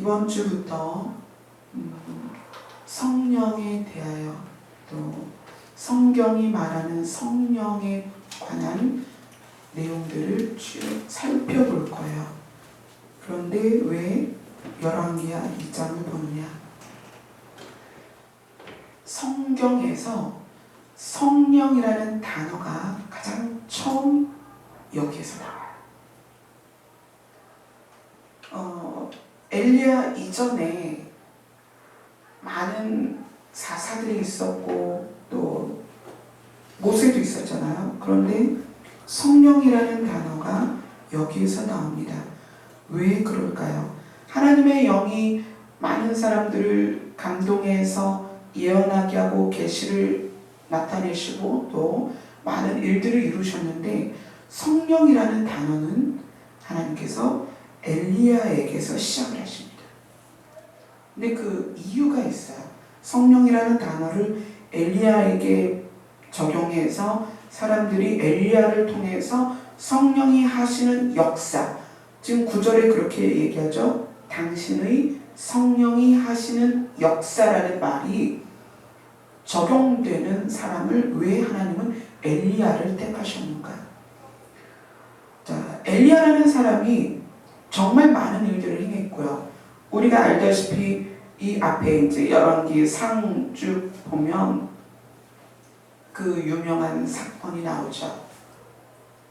이번 주부터 성령에 대하여 또 성경이 말하는 성령에 관한 내용들을 쭉 살펴볼 거예요. 그런데 왜 열왕기하 2장을 보느냐? 성경에서 성령이라는 단어가 가장 처음 여기에서 나와요. 엘리야 이전에 많은 사사들이 있었고 또 모세도 있었잖아요. 그런데 성령이라는 단어가 여기에서 나옵니다. 왜 그럴까요? 하나님의 영이 많은 사람들을 감동해서 예언하게 하고 계시를 나타내시고 또 많은 일들을 이루셨는데 성령이라는 단어는 하나님께서 엘리야에게서 시작을 하십니다. 근데 그 이유가 있어요. 성령이라는 단어를 엘리야에게 적용해서 사람들이 엘리야를 통해서 성령이 하시는 역사, 지금 9절에 그렇게 얘기하죠. 당신의 성령이 하시는 역사라는 말이 적용되는 사람을 왜 하나님은 엘리야를 택하셨는가? 자, 엘리야라는 사람이 정말 많은 일들을 행했고요. 우리가 알다시피 이 앞에 이제 열왕기 상 쭉 보면 그 유명한 사건이 나오죠.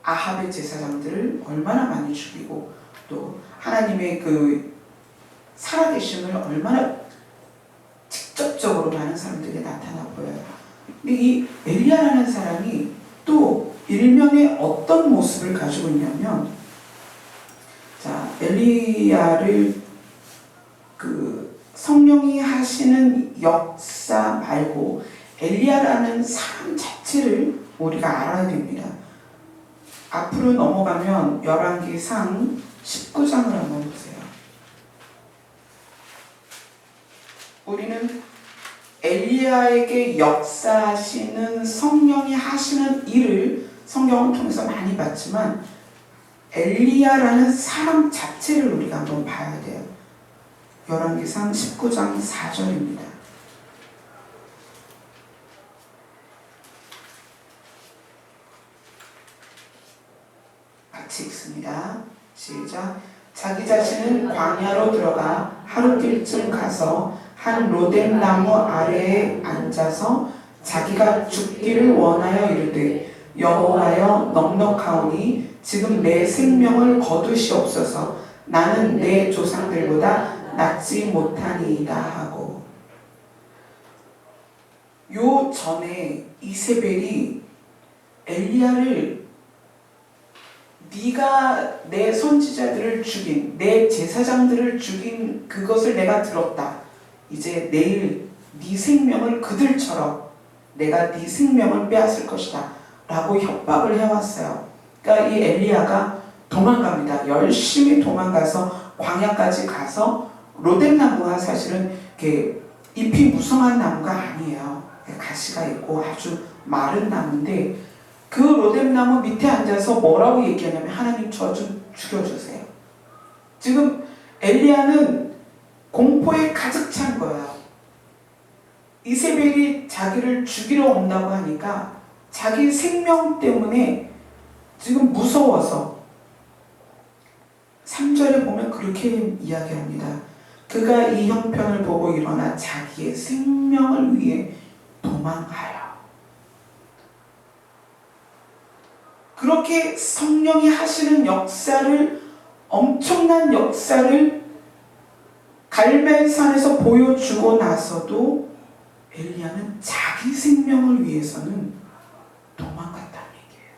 아합의 제사장들을 얼마나 많이 죽이고 또 하나님의 그 살아계심을 얼마나 직접적으로 많은 사람들에게 나타나 보여요. 근데 이 엘리야라는 사람이 또 일면에 어떤 모습을 가지고 있냐면, 자, 엘리야를 그 성령이 하시는 역사 말고 엘리야라는 사람 자체를 우리가 알아야 됩니다. 앞으로 넘어가면 열왕기상 19장을 한번 보세요. 우리는 엘리야에게 역사하시는 성령이 하시는 일을 성경을 통해서 많이 봤지만 엘리야라는 사람 자체를 우리가 한번 봐야 돼요. 열왕기상 19장 4절입니다. 같이 읽습니다. 시작. 자기 자신은 광야로 들어가 하루길쯤 가서 한 로뎀 나무 아래에 앉아서 자기가 죽기를 원하여 이르되 여호와여 넉넉하오니 지금 내 생명을 거두시옵소서. 나는 내 조상들보다 낫지 못하니이다 하고. 요 전에 이세벨이 엘리야를 네가 내 선지자들을 죽인, 내 제사장들을 죽인 그것을 내가 들었다. 이제 내일 네 생명을 그들처럼 내가 네 생명을 빼앗을 것이다 라고 협박을 해왔어요. 그러니까 이 엘리야가 도망갑니다. 열심히 도망가서 광야까지 가서 로뎀 나무가 사실은 이렇게 잎이 무성한 나무가 아니에요. 가시가 있고 아주 마른 나무인데 그 로뎀 나무 밑에 앉아서 뭐라고 얘기하냐면 하나님 저 좀 죽여주세요. 지금 엘리야는 공포에 가득 찬 거예요. 이세벨이 자기를 죽이러 온다고 하니까 자기 생명 때문에 지금 무서워서 3절에 보면 그렇게 이야기합니다. 그가 이 형편을 보고 일어나 자기의 생명을 위해 도망하여. 그렇게 성령이 하시는 역사를, 엄청난 역사를 갈멜산에서 보여주고 나서도 엘리야는 자기 생명을 위해서는 도망갔다는 얘기예요.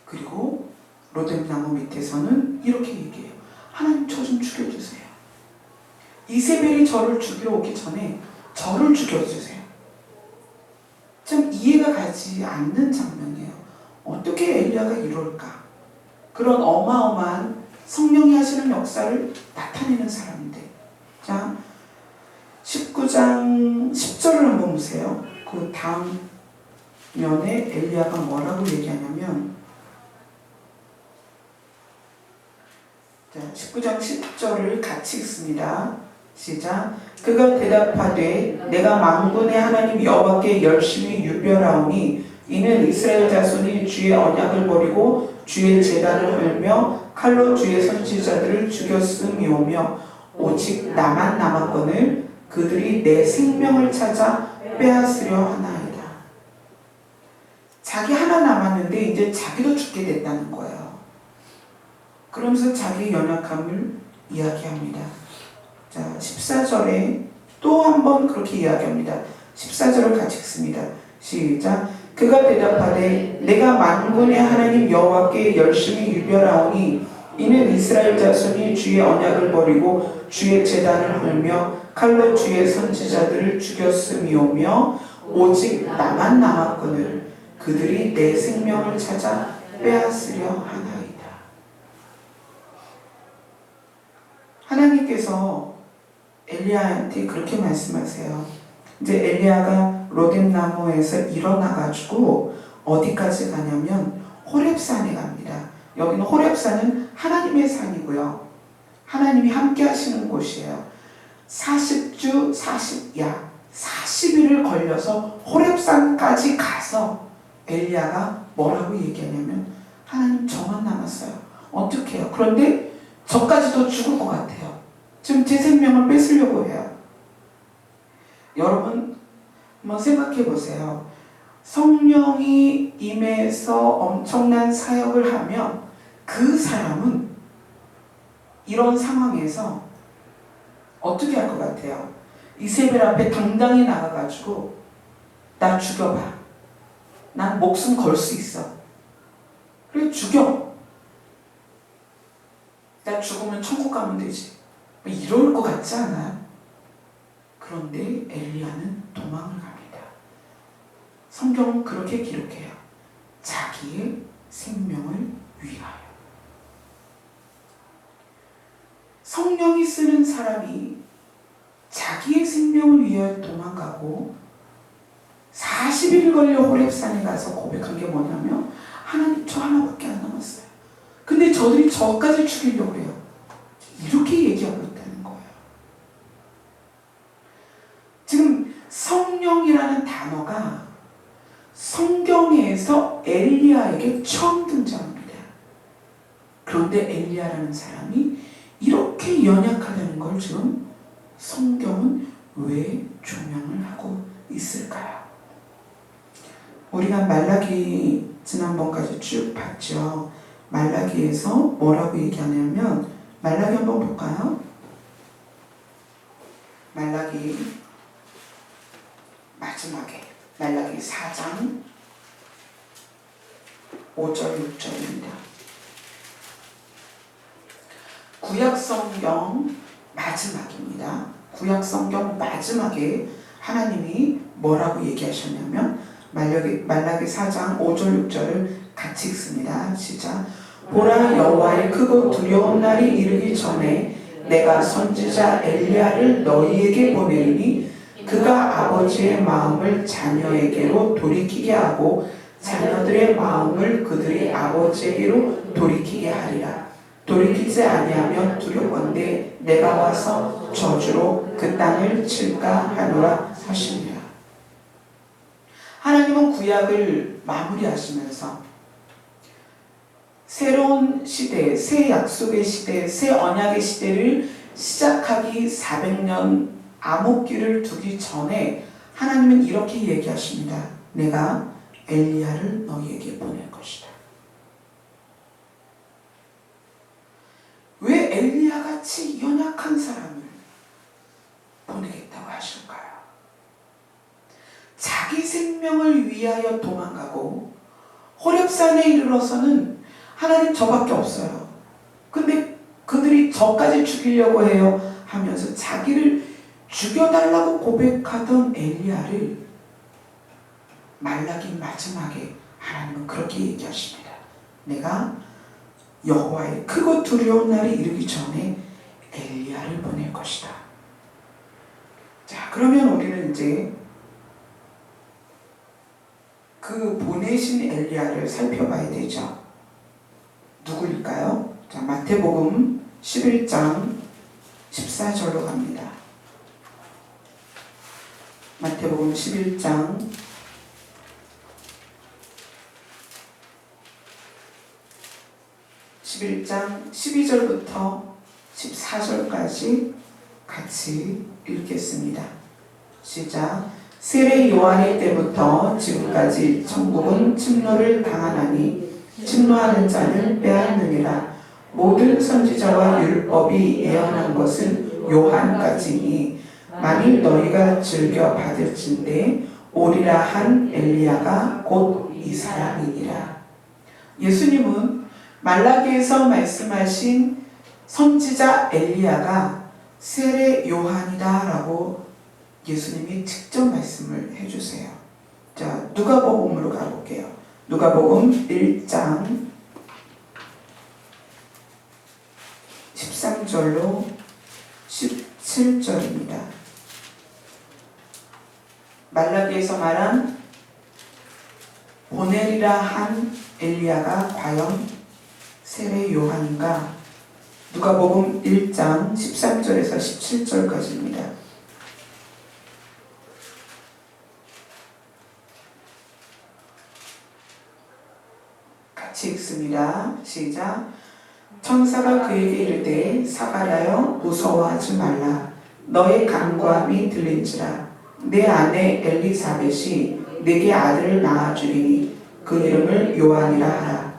그리고 로뎀 나무 밑에서는 이렇게 얘기해요. 하나님 저 좀 죽여주세요. 이세벨이 저를 죽이러 오기 전에 저를 죽여주세요. 참 이해가 가지 않는 장면이에요. 어떻게 엘리야가 이럴까? 그런 어마어마한 성령이 하시는 역사를 나타내는 사람인데. 자, 19장 10절을 한번 보세요. 그 다음 면에 엘리야가 뭐라고 얘기하냐면, 자, 19장 10절을 같이 읽습니다. 시작. 그가 대답하되 내가 만군의 하나님 여호와께 열심히 유별하오니 이는 이스라엘 자손이 주의 언약을 버리고 주의 제단을 헐며 칼로 주의 선지자들을 죽였음이오며 오직 나만 남았거늘 그들이 내 생명을 찾아 빼앗으려 하나이다. 자기 하나 남았는데 이제 자기도 죽게 됐다는 거예요. 그러면서 자기의 연약함을 이야기합니다. 자, 14절에 또 한 번 그렇게 이야기합니다. 14절을 같이 읽습니다. 시작. 그가 대답하되 내가 만군의 하나님 여호와께 열심히 유별하오니 이는 이스라엘 자손이 주의 언약을 버리고 주의 제단을 헐며 칼로 주의 선지자들을 죽였음이오며 오직 나만 남았거늘 그들이 내 생명을 찾아 빼앗으려 하나이다. 하나님께서 엘리야한테 그렇게 말씀하세요. 이제 엘리야가 로뎀나무에서 일어나가지고 어디까지 가냐면 호렙산에 갑니다. 여기는 호렙산은 하나님의 산이고요. 하나님이 함께 하시는 곳이에요. 40주 40야 40일을 걸려서 호렙산까지 가서 엘리야가 뭐라고 얘기하냐면 하나님 저만 남았어요. 어떻게 해요? 그런데 저까지도 죽을 것 같아요. 지금 제 생명을 뺏으려고 해요. 여러분 한번 생각해 보세요. 성령이 임해서 엄청난 사역을 하면 그 사람은 이런 상황에서 어떻게 할 것 같아요? 이세벨 앞에 당당히 나가가지고 나 죽여봐. 난 목숨 걸 수 있어. 그래 죽여. 나 죽으면 천국 가면 되지. 이럴 것 같지 않아요? 그런데 엘리야는 도망을 갑니다. 성경은 그렇게 기록해요. 자기의 생명을 위하여. 성령이 쓰는 사람이 자기의 생명을 위하여 도망가고 40일 걸려 호렙산에 가서 고백한 게 뭐냐면 하나님 저 하나밖에 안 남았어요. 근데 저들이 저까지 죽이려고 해요. 이렇게 얘기하고 있다는 거예요. 지금 성령이라는 단어가 성경에서 엘리야에게 처음 등장합니다. 그런데 엘리야라는 사람이 이렇게 연약하다는 걸 지금 성경은 왜 조명을 하고 있을까요? 우리가 말라기 지난번까지 쭉 봤죠. 말라기에서 뭐라고 얘기하냐면 말라기 한번 볼까요? 말라기 마지막에 말라기 4장 5절 6절입니다. 구약성경 마지막입니다. 구약성경 마지막에 하나님이 뭐라고 얘기하셨냐면 말라기 4장 5절 6절을 같이 읽습니다. 시작. 보라 여호와의 크고 두려운 날이 이르기 전에 내가 선지자 엘리야를 너희에게 보내리니 그가 아버지의 마음을 자녀에게로 돌이키게 하고 자녀들의 마음을 그들의 아버지에게로 돌이키게 하리라. 돌이키지 아니하면 두렵건대 내가 와서 저주로 그 땅을 칠까 하노라 하시니라. 하나님은 구약을 마무리하시면서 새로운 시대, 새 약속의 시대, 새 언약의 시대를 시작하기 400년 암흑기를 두기 전에 하나님은 이렇게 얘기하십니다. 내가 엘리야를 너희에게 보낼 것이다. 왜 엘리야같이 연약한 사람을 보내겠다고 하실까요? 자기 생명을 위하여 도망가고 호렙산에 이르러서는 하나님 저밖에 없어요. 근데 그들이 저까지 죽이려고 해요 하면서 자기를 죽여달라고 고백하던 엘리야를 말라기 마지막에 하나님은 그렇게 얘기하십니다. 내가 여호와의 크고 두려운 날이 이르기 전에 엘리야를 보낼 것이다. 자, 그러면 우리는 이제 그 보내신 엘리야를 살펴봐야 되죠. 누구일까요? 자, 마태복음 11장 14절로 갑니다. 마태복음 11장 12절부터 14절까지 같이 읽겠습니다. 시작. 세례 요한의 때부터 지금까지 천국은 침노를 당하나니 침노하는 자는 빼앗느니라. 모든 선지자와 율법이 예언한 것은 요한까지니 만일 너희가 즐겨 받을진대 오리라 한 엘리야가 곧 이 사람이니라. 예수님은 말라기에서 말씀하신 선지자 엘리야가 세례 요한이다 라고 예수님이 직접 말씀을 해주세요. 자, 누가복음으로 가볼게요. 누가복음 1장 13절로 17절입니다. 말라기에서 말한 보내리라 한 엘리야가 과연 세례 요한인가? 누가복음 1장 13절에서 17절까지입니다. 같이 읽습니다. 시작. 천사가 그에게 이르되 사가랴여 무서워하지 말라. 너의 간구함이 들린지라. 내 아내 엘리사벳이 내게 아들을 낳아주리니 그 이름을 요한이라 하라.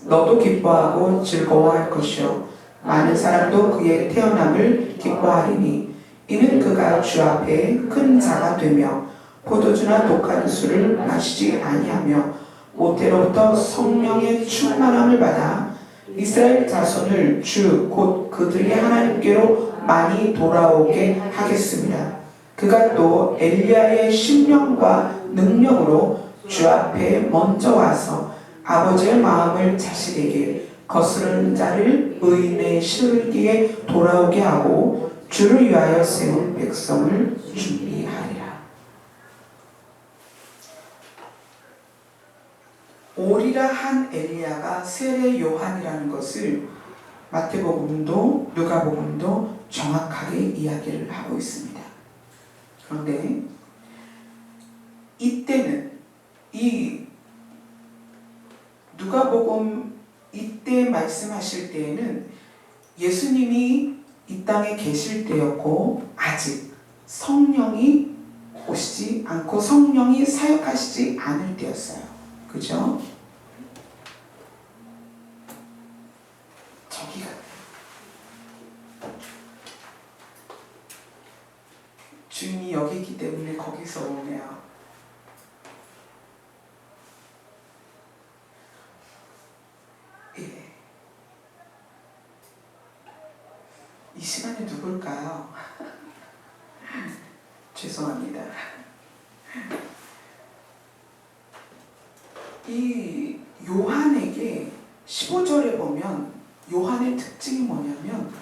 너도 기뻐하고 즐거워할 것이요 많은 사람도 그의 태어남을 기뻐하리니 이는 그가 주 앞에 큰 자가 되며 포도주나 독한 술을 마시지 아니하며 모태로부터 성령의 충만함을 받아 이스라엘 자손을 주 곧 그들의 하나님께로 많이 돌아오게 하겠습니다. 그가 또 엘리야의 심령과 능력으로 주 앞에 먼저 와서 아버지의 마음을 자식에게 거스르는 자를 의인의 시르기에 돌아오게 하고 주를 위하여 세운 백성을 준비하리라. 오리라 한 엘리야가 세례 요한이라는 것을 마태복음도 누가복음도 정확하게 이야기를 하고 있습니다. 그런데 이때는 이 누가복음 이때 말씀하실 때에는 예수님이 이 땅에 계실 때였고 아직 성령이 오시지 않고 성령이 사역하시지 않을 때였어요. 그죠? 저기 같아요. 주님이 여기 있기 때문에 거기서 오네요. 예. 이 시간에 누굴까요? 죄송합니다. 이 요한에게 15절에 보면 요한의 특징이 뭐냐면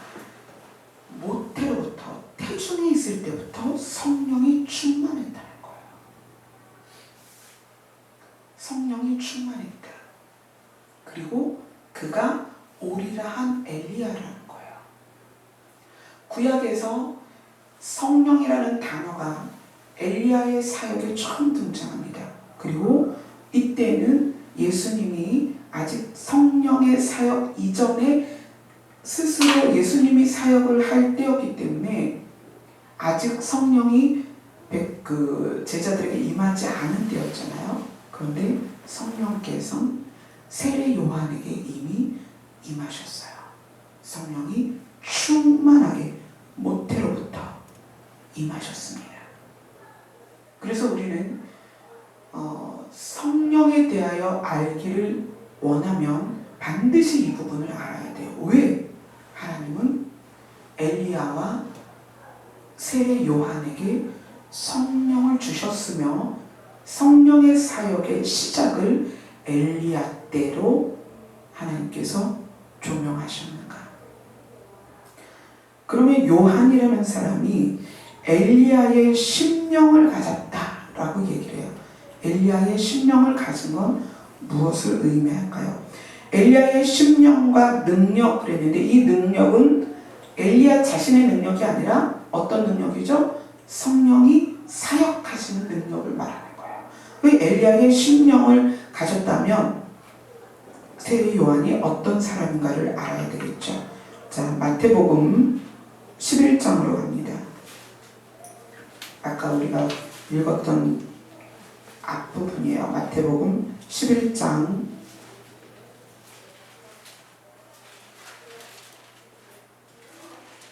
모태로부터 태중에 있을 때부터 성령이 충만했다는 거예요. 성령이 충만했다. 그리고 그가 오리라 한 엘리야라는 거예요. 구약에서 성령이라는 단어가 엘리야의 사역에 처음 등장합니다. 그리고 이때는 예수님이 아직 성령의 사역 이전에 스스로 예수님이 사역을 할 때였기 때문에 아직 성령이 제자들에게 임하지 않은 때였잖아요. 그런데 성령께서는 세례 요한에게 이미 임하셨어요. 성령이 충만하게 모태로부터 임하셨습니다. 그래서 우리는 성령에 대하여 알기를 원하면 반드시 이 부분을 알아야 돼요. 왜? 하나님은 엘리야와 세례 요한에게 성령을 주셨으며 성령의 사역의 시작을 엘리야 때로 하나님께서 조명하셨는가? 그러면 요한이라는 사람이 엘리야의 심령을 가졌다라고 얘기를 해요. 엘리야의 심령을 가진 건 무엇을 의미할까요? 엘리야의 심령과 능력 그랬는데 이 능력은 엘리야 자신의 능력이 아니라 어떤 능력이죠? 성령이 사역하시는 능력을 말하는 거예요. 왜 엘리야의 심령을 가졌다면 세례 요한이 어떤 사람인가를 알아야 되겠죠. 자, 마태복음 11장으로 갑니다. 아까 우리가 읽었던 앞부분이에요. 마태복음 11장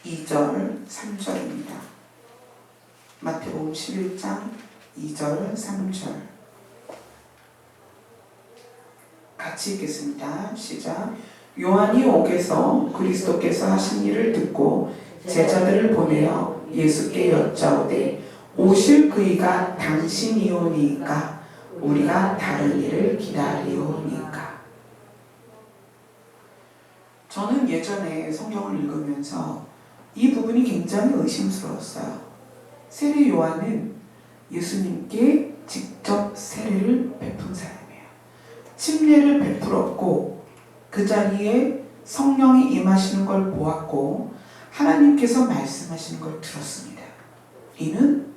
2절 3절입니다. 마태복음 11장 2절 3절 같이 읽겠습니다. 시작. 요한이 옥에서 그리스도께서 하신 일을 듣고 제자들을 보내어 예수께 여짜오되 오실 그이가 당신이오니까 우리가 다른 일을 기다리오니까. 저는 예전에 성경을 읽으면서 이 부분이 굉장히 의심스러웠어요. 세례 요한은 예수님께 직접 세례를 베푼 사람이에요. 침례를 베풀었고 그 자리에 성령이 임하시는 걸 보았고 하나님께서 말씀하시는 걸 들었습니다. 이는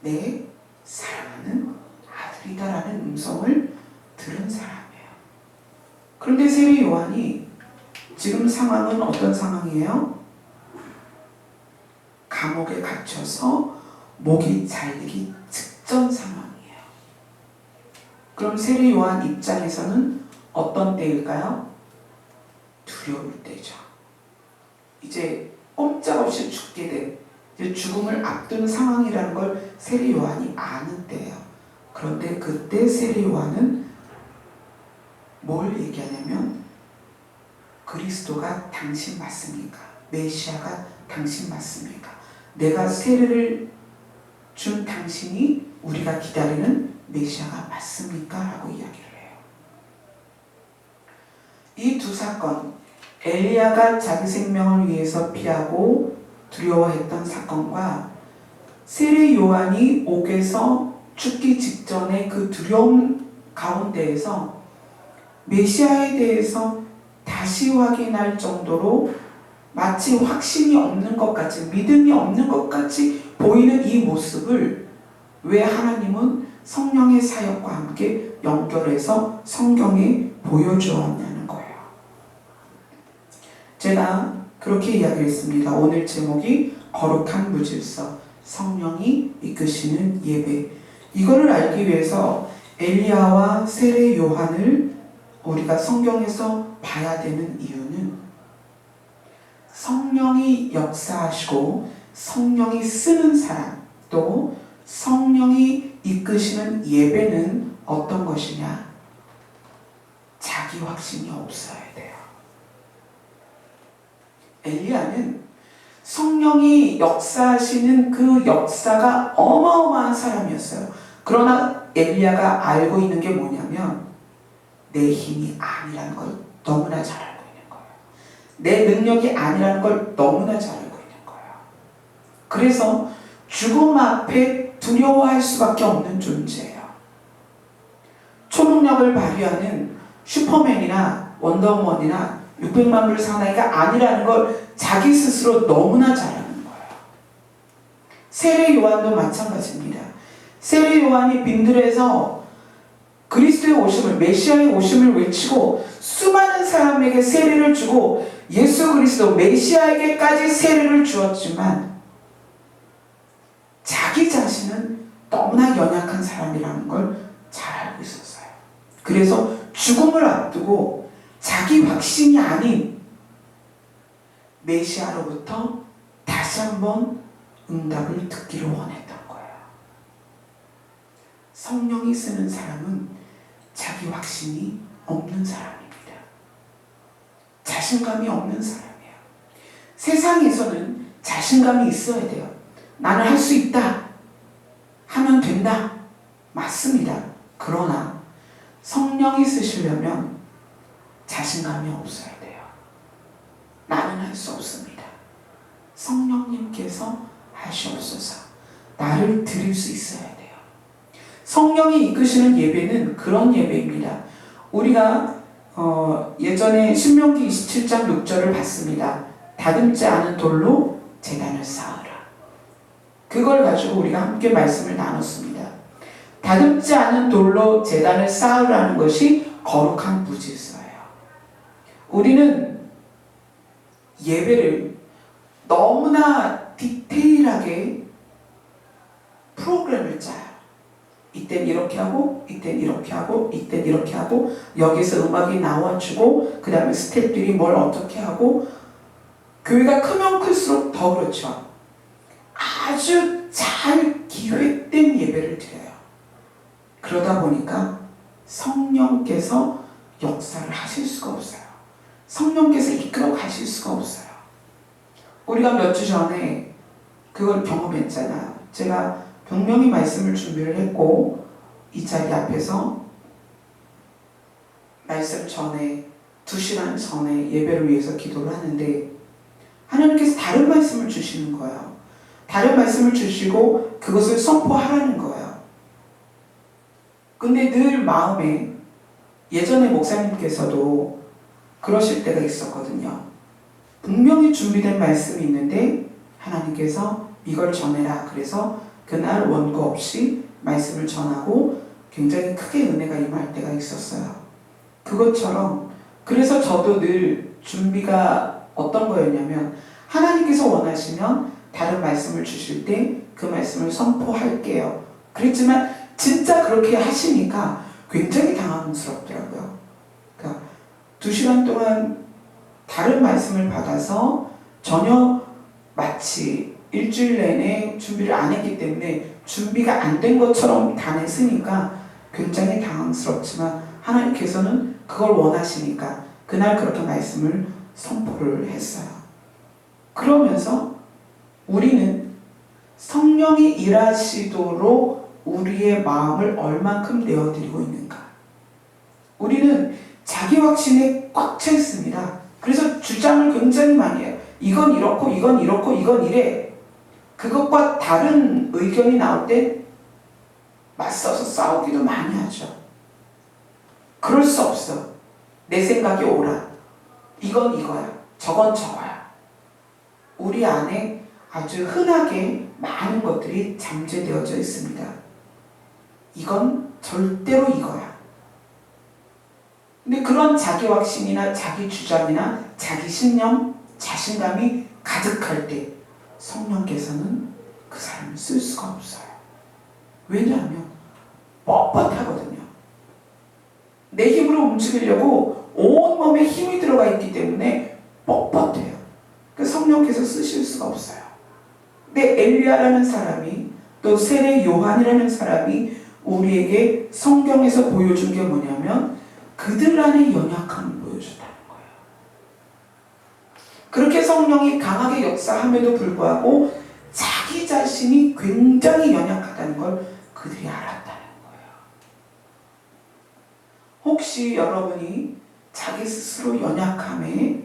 내 사랑하는 아들이다라는 음성을 들은 사람이에요. 그런데 세례 요한이 지금 상황은 어떤 상황이에요? 감옥에 갇혀서 목이 잘리기 직전 상황이에요. 그럼 세례 요한 입장에서는 어떤 때일까요? 두려울 때죠. 이제 꼼짝없이 죽게 된, 이제 죽음을 앞둔 상황이라는 걸 세례 요한이 아는 때예요. 그런데 그때 세례 요한은 뭘 얘기하냐면 그리스도가 당신 맞습니까? 메시아가 당신 맞습니까? 내가 세례를 준 당신이 우리가 기다리는 메시아가 맞습니까? 라고 이야기를 해요. 이 두 사건, 엘리야가 자기 생명을 위해서 피하고 두려워했던 사건과 세례 요한이 옥에서 죽기 직전의 그 두려움 가운데에서 메시아에 대해서 다시 확인할 정도로 마치 확신이 없는 것 같이, 믿음이 없는 것 같이 보이는 이 모습을 왜 하나님은 성령의 사역과 함께 연결해서 성경에 보여주었냐는 거예요. 제가 그렇게 이야기했습니다. 오늘 제목이 거룩한 무질서, 성령이 이끄시는 예배. 이거를 알기 위해서 엘리야와 세례 요한을 우리가 성경에서 봐야 되는 이유는 성령이 역사하시고 성령이 쓰는 사람, 또 성령이 이끄시는 예배는 어떤 것이냐? 자기 확신이 없어야 돼요. 엘리야는 성령이 역사하시는 그 역사가 어마어마한 사람이었어요. 그러나 엘리야가 알고 있는 게 뭐냐면 내 힘이 아니라는 걸 너무나 잘 알고 있는 거예요. 내 능력이 아니라는 걸 너무나 잘 알고 있는 거예요. 그래서 죽음 앞에 두려워할 수밖에 없는 존재예요. 초능력을 발휘하는 슈퍼맨이나 원더우먼이나 600만 불 사나이가 아니라는 걸 자기 스스로 너무나 잘 아는 거예요. 세례 요한도 마찬가지입니다. 세례 요한이 빈들에서 그리스도의 오심을, 메시아의 오심을 외치고 수많은 사람에게 세례를 주고 예수 그리스도 메시아에게까지 세례를 주었지만 자기 자신은 너무나 연약한 사람이라는 걸 잘 알고 있었어요. 그래서 죽음을 앞두고 자기 확신이 아닌 메시아로부터 다시 한번 응답을 듣기를 원했던 거예요. 성령이 쓰는 사람은 자기 확신이 없는 사람입니다. 자신감이 없는 사람이에요. 세상에서는 자신감이 있어야 돼요. 나는 할 수 있다. 하면 된다. 맞습니다. 그러나 성령이 쓰시려면 자신감이 없어야 돼요. 나는 할 수 없습니다. 성령님께서 하시옵소서. 나를 드릴 수 있어야 돼요. 성령이 이끄시는 예배는 그런 예배입니다. 우리가 예전에 신명기 27장 6절을 봤습니다. 다듬지 않은 돌로 제단을 쌓으라. 그걸 가지고 우리가 함께 말씀을 나눴습니다. 다듬지 않은 돌로 제단을 쌓으라는 것이 거룩한 무질서예요. 우리는 예배를 너무나 디테일하게 프로그램을 짜요. 이땐 이렇게 하고, 이땐 이렇게 하고, 이땐 이렇게 하고, 여기서 음악이 나와주고, 그 다음에 스태프들이 뭘 어떻게 하고, 교회가 크면 클수록 더 그렇죠. 아주 잘 기획된 예배를 드려요. 그러다 보니까 성령께서 역사를 하실 수가 없어요. 성령께서 이끌어 가실 수가 없어요. 우리가 몇 주 전에 그걸 경험했잖아요. 제가 분명히 말씀을 준비를 했고 이 자리 앞에서 말씀 전에 2시간 전에 예배를 위해서 기도를 하는데 하나님께서 다른 말씀을 주시는 거예요. 다른 말씀을 주시고 그것을 선포하라는 거예요. 근데 늘 마음에 예전에 목사님께서도 그러실 때가 있었거든요. 분명히 준비된 말씀이 있는데 하나님께서 이걸 전해라. 그래서 그날 원고 없이 말씀을 전하고 굉장히 크게 은혜가 임할 때가 있었어요. 그것처럼 그래서 저도 늘 준비가 어떤 거였냐면 하나님께서 원하시면 다른 말씀을 주실 때 그 말씀을 선포할게요. 그랬지만 진짜 그렇게 하시니까 굉장히 당황스럽더라고요. 그러니까 2시간 동안 다른 말씀을 받아서 전혀 마치 일주일 내내 준비를 안 했기 때문에 준비가 안 된 것처럼 다냈으니까 굉장히 당황스럽지만 하나님께서는 그걸 원하시니까 그날 그렇게 말씀을 선포를 했어요. 그러면서 우리는 성령이 일하시도록 우리의 마음을 얼만큼 내어드리고 있는가. 우리는 자기 확신에 꽉 차 있습니다. 그래서 주장을 굉장히 많이 해요. 이건 이렇고 이건 이렇고 이건 이래. 그것과 다른 의견이 나올 때 맞서서 싸우기도 많이 하죠. 그럴 수 없어. 내 생각이 옳아. 이건 이거야. 저건 저거야. 우리 안에 아주 흔하게 많은 것들이 잠재되어져 있습니다. 이건 절대로 이거야. 근데 그런 자기 확신이나 자기 주장이나 자기 신념, 자신감이 가득할 때 성령께서는 그 사람을 쓸 수가 없어요. 왜냐하면 뻣뻣하거든요. 내 힘으로 움직이려고 온몸에 힘이 들어가 있기 때문에 뻣뻣해요. 그 성령께서 쓰실 수가 없어요. 근데 엘리야라는 사람이 또 세례 요한이라는 사람이 우리에게 성경에서 보여준 게 뭐냐면 그들 안에 연약함을 보여준다는 거예요. 그렇게 성령이 강하게 역사함에도 불구하고 자기 자신이 굉장히 연약하다는 걸 그들이 알았다는 거예요. 혹시 여러분이 자기 스스로 연약함에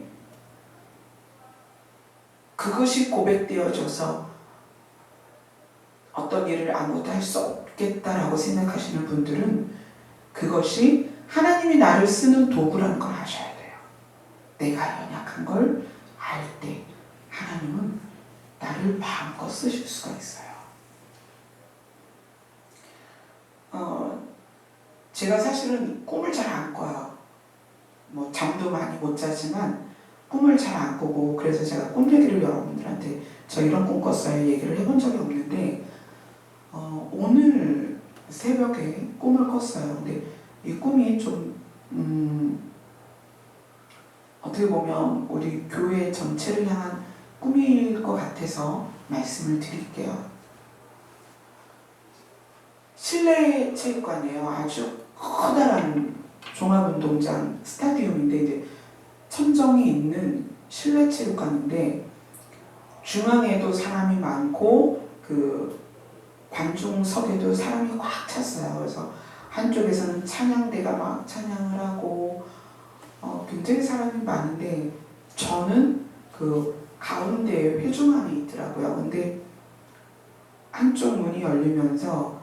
그것이 고백되어져서 어떤 일을 아무것도 할 수 없겠다라고 생각하시는 분들은 그것이 하나님이 나를 쓰는 도구라는 걸 아셔야 돼요. 내가 연약한 걸 알 때 하나님은 나를 마음껏 쓰실 수가 있어요. 제가 사실은 꿈을 잘 안 꿔요. 뭐 잠도 많이 못 자지만 꿈을 잘 안 꾸고 그래서 제가 꿈 얘기를 여러분들한테 저 이런 꿈 꿨어요 얘기를 해본 적이 없는데 오늘 새벽에 꿈을 꿨어요. 근데 이 꿈이 좀 어떻게 보면 우리 교회 전체를 향한 꿈일 것 같아서 말씀을 드릴게요. 실내 체육관이에요. 아주 커다란 종합운동장 스타디움인데 이제 천정이 있는 실내 체육관인데 중앙에도 사람이 많고 그 관중석에도 사람이 꽉 찼어요. 그래서 한쪽에서는 찬양대가 막 찬양을 하고 굉장히 사람이 많은데 저는 그 가운데 회중 안에 있더라고요. 근데 한쪽 문이 열리면서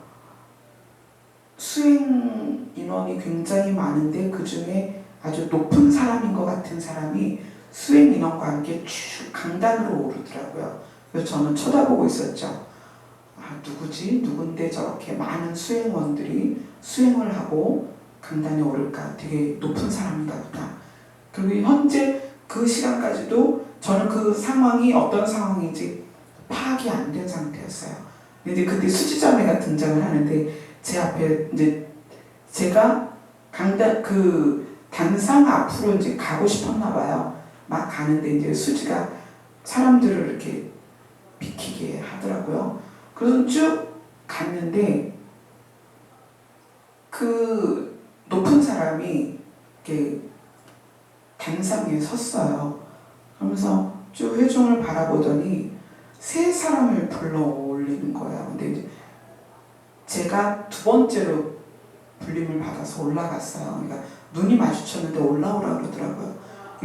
수행 인원이 굉장히 많은데 그 중에 아주 높은 사람인 것 같은 사람이 수행 인원과 함께 쭉 강단으로 오르더라고요. 그래서 저는 쳐다보고 있었죠. 아, 누구지? 누군데 저렇게 많은 수행원들이 수행을 하고 강단에 오를까? 되게 높은 사람인가 보다. 그리고 현재 그 시간까지도 저는 그 상황이 어떤 상황인지 파악이 안 된 상태였어요. 근데 그때 수지자매가 등장을 하는데 제 앞에 이제 제가 강단 그 단상 앞으로 이제 가고 싶었나 봐요. 막 가는데 이제 수지가 사람들을 이렇게 비키게 하더라고요. 그래서 쭉 갔는데 그 높은 사람이 이렇게 단상 위에 섰어요. 그러면서 쭉 회중을 바라보더니 세 사람을 불러 올리는 거예요. 근데 이제 제가 두 번째로 불림을 받아서 올라갔어요. 그러니까 눈이 마주쳤는데 올라오라 그러더라고요.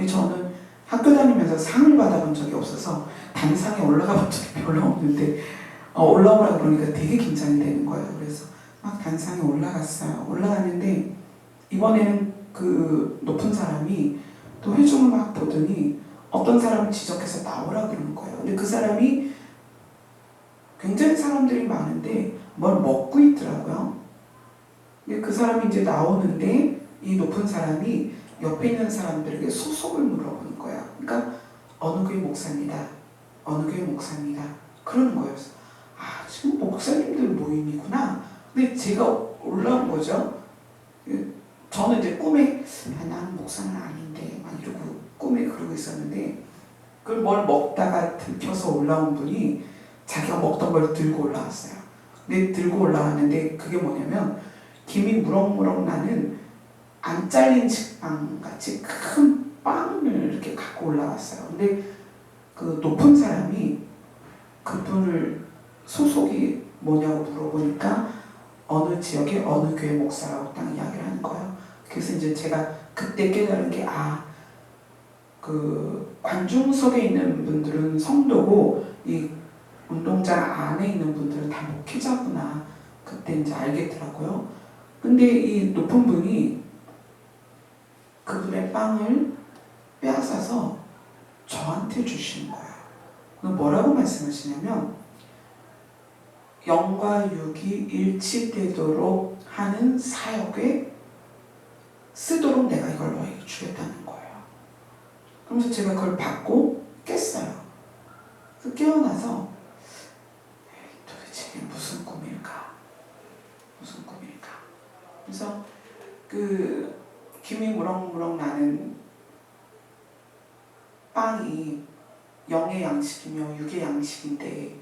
저는 학교 다니면서 상을 받아본 적이 없어서 단상에 올라가 본 적이 별로 없는데 올라오라 그러니까 되게 긴장이 되는 거예요. 그래서 막 단상에 올라갔어요. 올라갔는데 이번에는 그 높은 사람이 또 회중을 막 보더니 어떤 사람을 지적해서 나오라 그러는 거예요. 근데 그 사람이 굉장히 사람들이 많은데 뭘 먹고 있더라고요. 근데 그 사람이 이제 나오는데 이 높은 사람이 옆에 있는 사람들에게 소속을 물어보는 거예요. 그러니까 어느 교회 목사입니다. 어느 교회 목사입니다. 그러는 거예요. 아, 지금 목사님들 모임이구나. 근데 제가 올라온 거죠. 저는 이제 꿈에 나는 목사는 아닌데 막 이러고 꿈에 그러고 있었는데 그걸 뭘 먹다가 들켜서 올라온 분이 자기가 먹던 걸 들고 올라왔어요. 근데 들고 올라왔는데 그게 뭐냐면 김이 무럭무럭 나는 안 잘린 식빵 같이 큰 빵을 이렇게 갖고 올라왔어요. 근데 그 높은 사람이 그분을 소속이 뭐냐고 물어보니까 어느 지역의 어느 교회 목사라고 딱 이야기를 하는 거예요. 그래서 이제 제가 그때 깨달은 게 그 관중석에 있는 분들은 성도고 이 운동장 안에 있는 분들은 다 목회자구나. 그때 이제 알겠더라고요. 근데 이 높은 분이 그분의 빵을 빼앗아서 저한테 주시는 거예요. 뭐라고 말씀하시냐면 0과 6이 일치되도록 하는 사역에 쓰도록 내가 이걸 너에게 주겠다는 거예요. 그러면서 제가 그걸 받고 깼어요. 그래서 깨어나서 도대체 이게 무슨 꿈일까? 무슨 꿈일까? 그래서 그 김이 무럭무럭 나는 빵이 0의 양식이며 6의 양식인데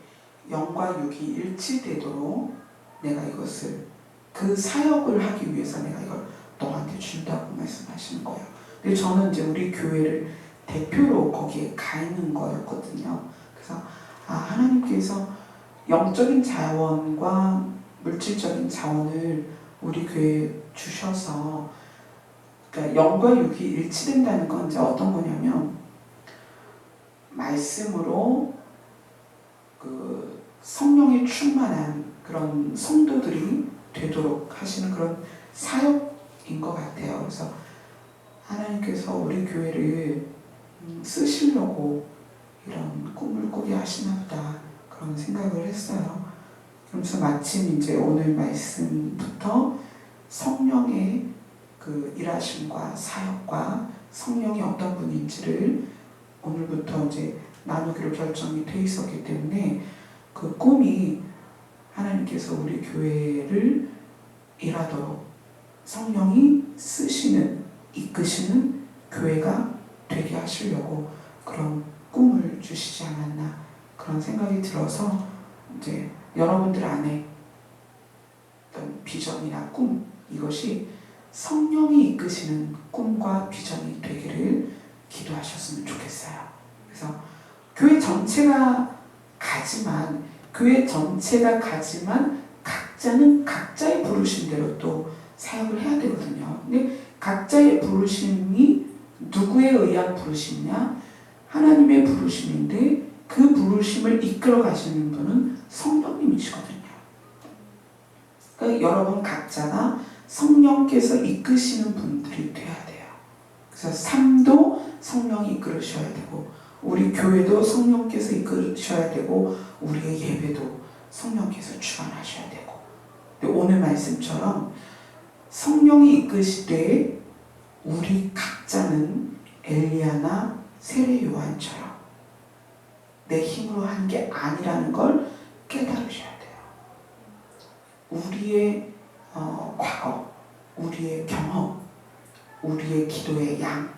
0과 6이 일치되도록 내가 이것을 그 사역을 하기 위해서 내가 이걸 너한테 준다고 말씀하시는 거예요. 근데 저는 이제 우리 교회를 대표로 거기에 가 있는 거였거든요. 그래서 하나님께서 영적인 자원과 물질적인 자원을 우리 교회에 주셔서 그러니까 0과 6이 일치된다는 건 이제 어떤 거냐면 말씀으로 그 성령이 충만한 그런 성도들이 되도록 하시는 그런 사역인 것 같아요. 그래서 하나님께서 우리 교회를 쓰시려고 이런 꿈을 꾸게 하시나 보다 그런 생각을 했어요. 그러면서 마침 이제 오늘 말씀부터 성령의 그 일하심과 사역과 성령이 어떤 분인지를 오늘부터 이제 나누기로 결정이 돼 있었기 때문에 그 꿈이 하나님께서 우리 교회를 일하도록 성령이 쓰시는 이끄시는 교회가 되게 하시려고 그런 꿈을 주시지 않았나 그런 생각이 들어서 이제 여러분들 안에 어떤 비전이나 꿈 이것이 성령이 이끄시는 꿈과 비전이 되기를 기도하셨으면 좋겠어요. 그래서 교회 전체가 가지만 각자는 각자의 부르심대로 또 사역을 해야 되거든요. 근데 각자의 부르심이 누구에 의한 부르심이냐? 하나님의 부르심인데 그 부르심을 이끌어 가시는 분은 성령님이시거든요. 그러니까 여러분 각자가 성령께서 이끄시는 분들이 돼야 돼요. 그래서 삶도 성령이 이끌으셔야 되고 우리 교회도 성령께서 이끌으셔야 되고 우리의 예배도 성령께서 주관하셔야 되고 오늘 말씀처럼 성령이 이끄시되 우리 각자는 엘리야나 세례 요한처럼 내 힘으로 한 게 아니라는 걸 깨달으셔야 돼요. 우리의 과거, 우리의 경험, 우리의 기도의 양,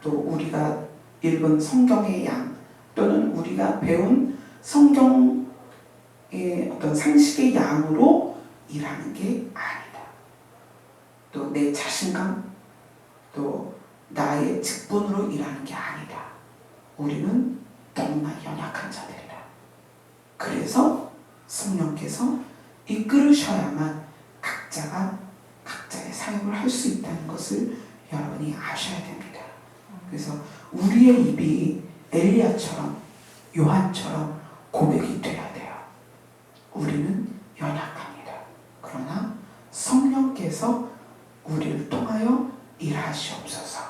또 우리가 읽은 성경의 양, 또는 우리가 배운 성경의 어떤 상식의 양으로 일하는 게 아니다. 또 내 자신감, 또 나의 직분으로 일하는 게 아니다. 우리는 너무나 연약한 자들이다. 그래서 성령께서 이끌으셔야만 각자가 각자의 사역을 할 수 있다는 것을 여러분이 아셔야 됩니다. 그래서 우리의 입이 엘리야처럼 요한처럼 고백이 돼야 돼요. 우리는 연약합니다. 그러나 성령께서 우리를 통하여 일하시옵소서.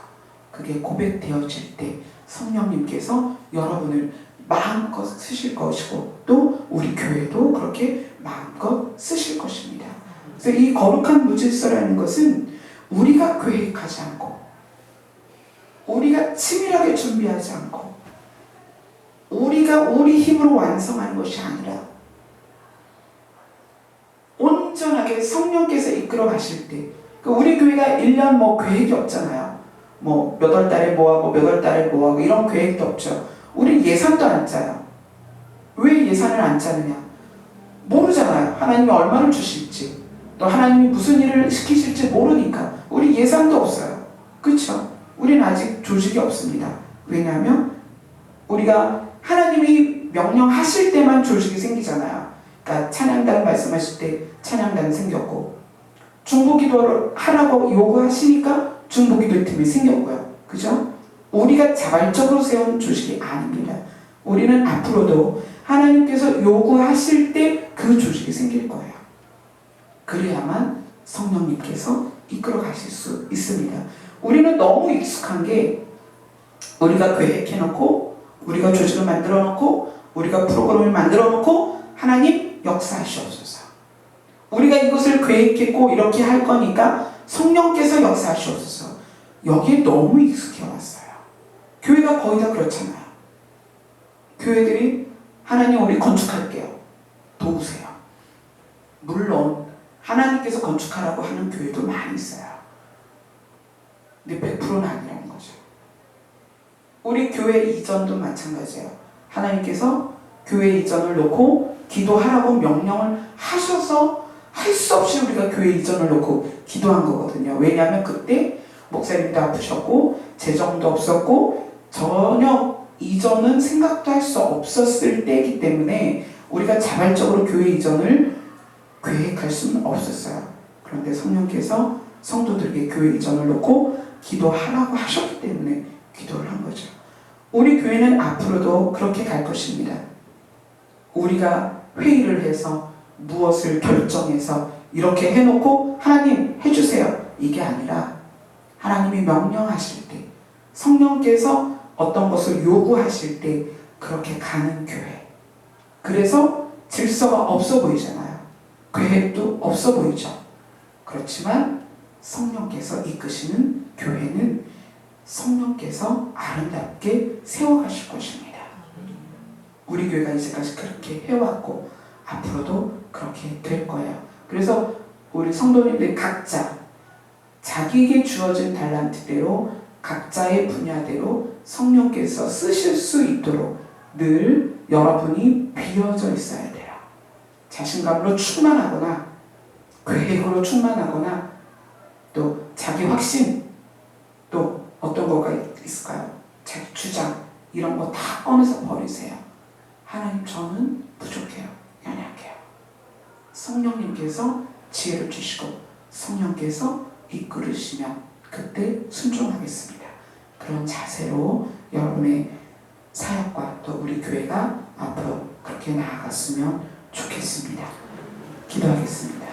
그게 고백되어질 때 성령님께서 여러분을 마음껏 쓰실 것이고 또 우리 교회도 그렇게 마음껏 쓰실 것입니다. 그래서 이 거룩한 무질서라는 것은 우리가 계획하지 않고 우리가 치밀하게 준비하지 않고 우리가 우리 힘으로 완성하는 것이 아니라 온전하게 성령께서 이끌어 가실 때 우리 교회가 1년 계획이 없잖아요. 몇 월 달에 뭐하고 몇 월 달에 뭐하고 이런 계획도 없죠. 우리 예산도 안 짜요. 왜 예산을 안 짜느냐? 모르잖아요. 하나님이 얼마를 주실지 또 하나님이 무슨 일을 시키실지 모르니까 우리 예산도 없어요. 그렇죠? 우리는 아직 조직이 없습니다. 왜냐하면 우리가 하나님이 명령하실 때만 조직이 생기잖아요. 그러니까 찬양단 말씀하실 때 찬양단 생겼고 중보기도를 하라고 요구하시니까 중보기도팀이 생겼고요. 그죠? 우리가 자발적으로 세운 조직이 아닙니다. 우리는 앞으로도 하나님께서 요구하실 때 그 조직이 생길 거예요. 그래야만 성령님께서 이끌어 가실 수 있습니다. 우리는 너무 익숙한 게 우리가 계획해놓고 우리가 조직을 만들어놓고 우리가 프로그램을 만들어놓고 하나님 역사하시옵소서. 우리가 이것을 계획했고 이렇게 할 거니까 성령께서 역사하시옵소서. 여기에 너무 익숙해 왔어요. 교회가 거의 다 그렇잖아요. 교회들이 하나님 우리 건축할게요. 도우세요. 물론 하나님께서 건축하라고 하는 교회도 많이 있어요. 근데 100%는 아니라는 거죠. 우리 교회 이전도 마찬가지예요. 하나님께서 교회 이전을 놓고 기도하라고 명령을 하셔서 할 수 없이 우리가 교회 이전을 놓고 기도한 거거든요. 왜냐하면 그때 목사님도 아프셨고 재정도 없었고 전혀 이전은 생각도 할 수 없었을 때이기 때문에 우리가 자발적으로 교회 이전을 계획할 수는 없었어요. 그런데 성령께서 성도들에게 교회 이전을 놓고 기도하라고 하셨기 때문에 기도를 한 거죠. 우리 교회는 앞으로도 그렇게 갈 것입니다. 우리가 회의를 해서 무엇을 결정해서 이렇게 해놓고 하나님 해주세요. 이게 아니라 하나님이 명령하실 때 성령께서 어떤 것을 요구하실 때 그렇게 가는 교회. 그래서 질서가 없어 보이잖아요. 계획도 없어 보이죠. 그렇지만 성령께서 이끄시는 교회는 성령께서 아름답게 세워가실 것입니다. 우리 교회가 이제까지 그렇게 해왔고 앞으로도 그렇게 될 거예요. 그래서 우리 성도님들 각자 자기에게 주어진 달란트대로 각자의 분야대로 성령께서 쓰실 수 있도록 늘 여러분이 비어져 있어야 돼요. 자신감으로 충만하거나 계획으로 충만하거나 또 자기 확신 또 어떤 거가 있을까요? 자기 주장 이런 거 다 꺼내서 버리세요. 하나님 저는 부족해요. 연약해요. 성령님께서 지혜를 주시고 성령께서 이끌으시면 그때 순종하겠습니다. 그런 자세로 여러분의 사역과 또 우리 교회가 앞으로 그렇게 나아갔으면 좋겠습니다. 기도하겠습니다.